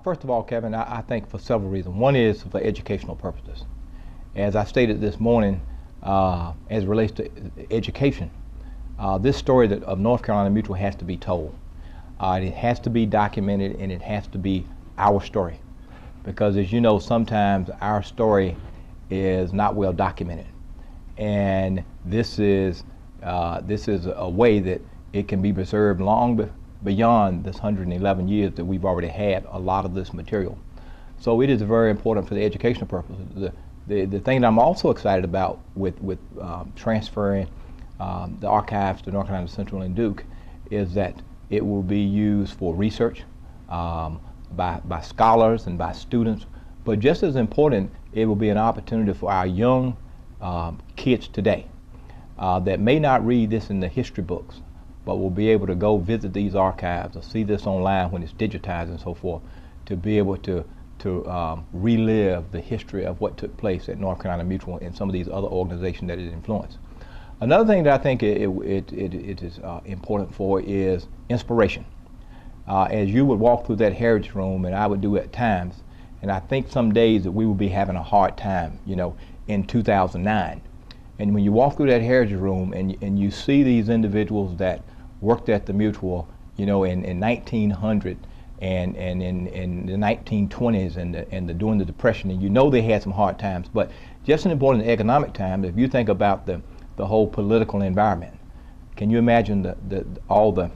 First of all, Kevin, I think for several reasons. One is for educational purposes. As I stated this morning, as it relates to education, this story of North Carolina Mutual has to be told. It has to be documented, and it has to be our story. Because as you know, sometimes our story is not well documented. And this is a way that it can be preserved long beyond this 111 years that we've already had a lot of this material. So it is very important for the educational purposes. The thing that I'm also excited about with transferring the archives to North Carolina Central and Duke is that it will be used for research by scholars and by students. But just as important, it will be an opportunity for our young kids today that may not read this in the history books, but will be able to go visit these archives or see this online when it's digitized and so forth, to be able to relive the history of what took place at North Carolina Mutual and some of these other organizations that it influenced. Another thing that I think it is important for is inspiration. As you would walk through that heritage room, and I would do at times, and I think some days that we will be having a hard time, in 2009. And when you walk through that heritage room and you see these individuals that worked at the Mutual, in 1900 and in the 1920s and during the Depression, and they had some hard times. But just an important economic time, if you think about the whole political environment, can you imagine all the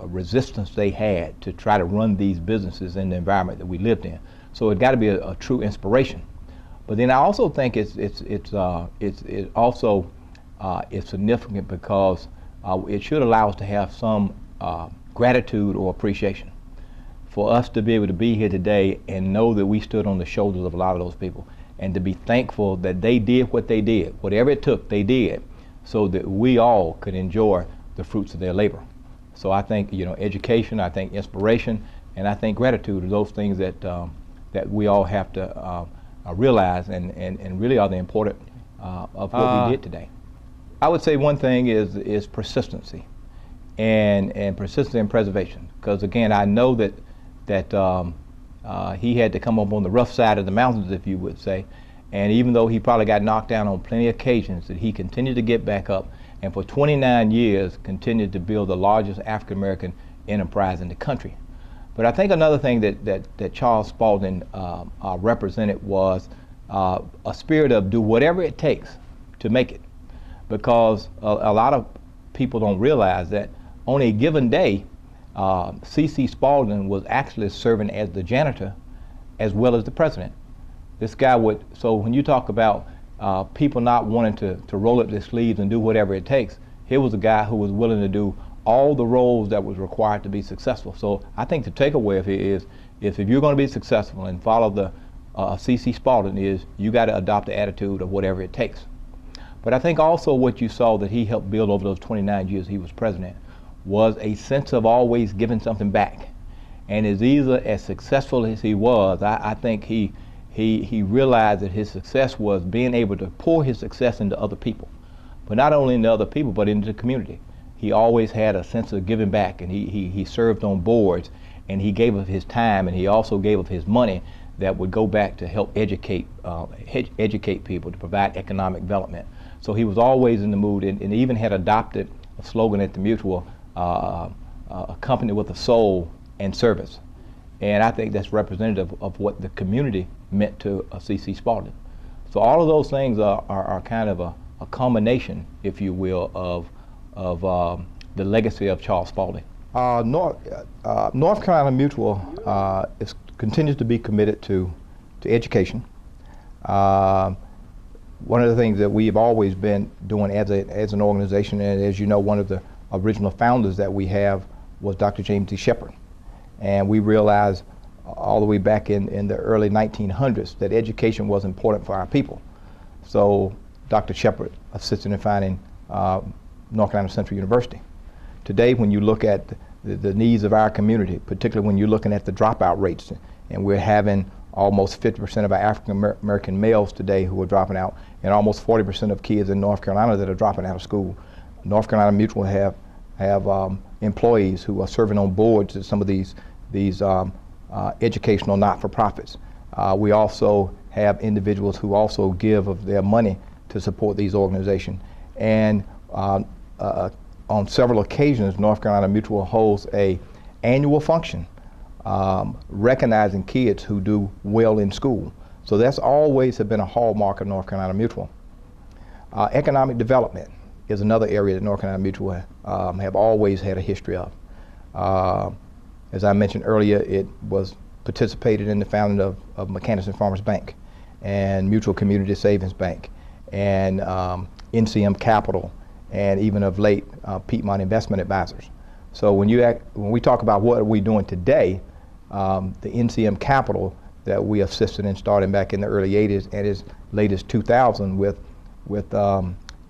resistance they had to try to run these businesses in the environment that we lived in? So it got to be a true inspiration. But then I also think it's significant because it should allow us to have some gratitude or appreciation for us to be able to be here today and know that we stood on the shoulders of a lot of those people, and to be thankful that they did what they did, whatever it took, they did, so that we all could enjoy the fruits of their labor. So I think education, I think inspiration, and I think gratitude are those things that we all have to realize and really are the important of what we did today. I would say one thing is persistency and persistence and preservation, because again, I know that he had to come up on the rough side of the mountains, if you would say, and even though he probably got knocked down on plenty of occasions, that he continued to get back up, and for 29 years continued to build the largest African American enterprise in the country. But I think another thing that Charles Spalding represented was a spirit of do whatever it takes to make it, because a lot of people don't realize that on a given day, C.C. Spalding was actually serving as the janitor as well as the president. This guy so when you talk about people not wanting to roll up their sleeves and do whatever it takes, here was a guy who was willing to do all the roles that was required to be successful. So I think the takeaway of it is if you're going to be successful and follow the C.C. Spalding, is you got to adopt the attitude of whatever it takes. But I think also what you saw that he helped build over those 29 years he was president was a sense of always giving something back. And as successful as he was, I think he realized that his success was being able to pour his success into other people, but not only into other people, but into the community. He always had a sense of giving back, and he served on boards, and he gave of his time, and he also gave of his money that would go back to help educate people, to provide economic development. So he was always in the mood, and even had adopted a slogan at the Mutual, a company with a soul and service. And I think that's representative of what the community meant to C.C. Spalding. So all of those things are kind of a combination, if you will, of the legacy of Charles Spalding. North Carolina Mutual continues to be committed to education. One of the things that we've always been doing as an organization, and as you know, one of the original founders that we have was Dr. James E. Shepherd. And we realized all the way back in the early 1900s that education was important for our people. So Dr. Shepherd assisted in founding North Carolina Central University. Today, when you look at the needs of our community, particularly when you're looking at the dropout rates, and we're having almost 50% of our African American males today who are dropping out, and almost 40% of kids in North Carolina that are dropping out of school. North Carolina Mutual have employees who are serving on boards at some of these educational not-for-profits. We also have individuals who also give of their money to support these organizations. And on several occasions, North Carolina Mutual holds an annual function recognizing kids who do well in school. So that's always have been a hallmark of North Carolina Mutual. Economic development is another area that North Carolina Mutual have always had a history of. As I mentioned earlier, it was participated in the founding of Mechanics and Farmers Bank and Mutual Community Savings Bank and NCM Capital, and even of late Piedmont Investment Advisors. So when we talk about what are we doing today, the NCM Capital that we assisted in starting back in the early 80s and as late as 2000 with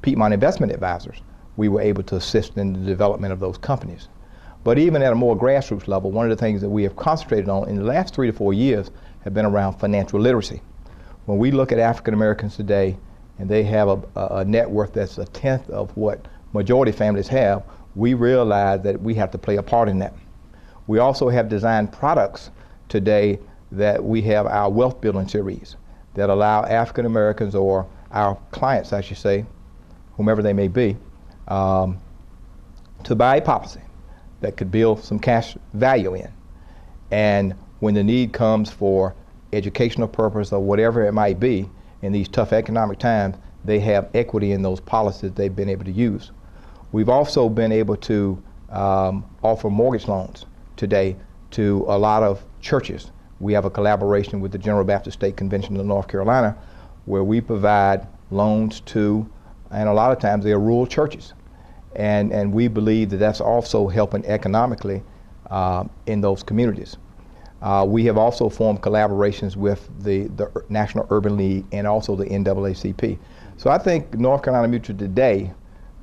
Piedmont Investment Advisors, we were able to assist in the development of those companies. But even at a more grassroots level, one of the things that we have concentrated on in the last 3 to 4 years have been around financial literacy. When we look at African Americans today, and they have a net worth that's a tenth of what majority families have, we realize that we have to play a part in that. We also have designed products today that we have our wealth building series that allow African Americans, or our clients I should say, whomever they may be, to buy a policy that could build some cash value in. And when the need comes for educational purpose or whatever it might be in these tough economic times, they have equity in those policies they've been able to use. We've also been able to offer mortgage loans today to a lot of churches. We have a collaboration with the General Baptist State Convention of North Carolina where we provide loans to, and a lot of times they're rural churches. And we believe that that's also helping economically in those communities. We have also formed collaborations with the National Urban League and also the NAACP. So I think North Carolina Mutual today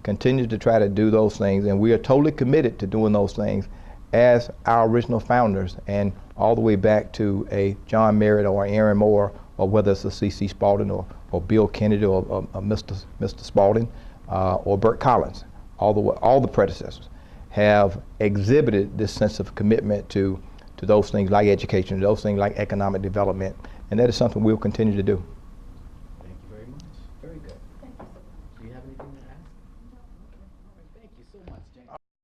continues to try to do those things, and we are totally committed to doing those things as our original founders, and all the way back to a John Merritt or Aaron Moore, or whether it's a C.C. Spalding or Bill Kennedy or Mr. Spalding or Bert Collins. All the predecessors have exhibited this sense of commitment to those things like education, those things like economic development, and that is something we'll continue to do.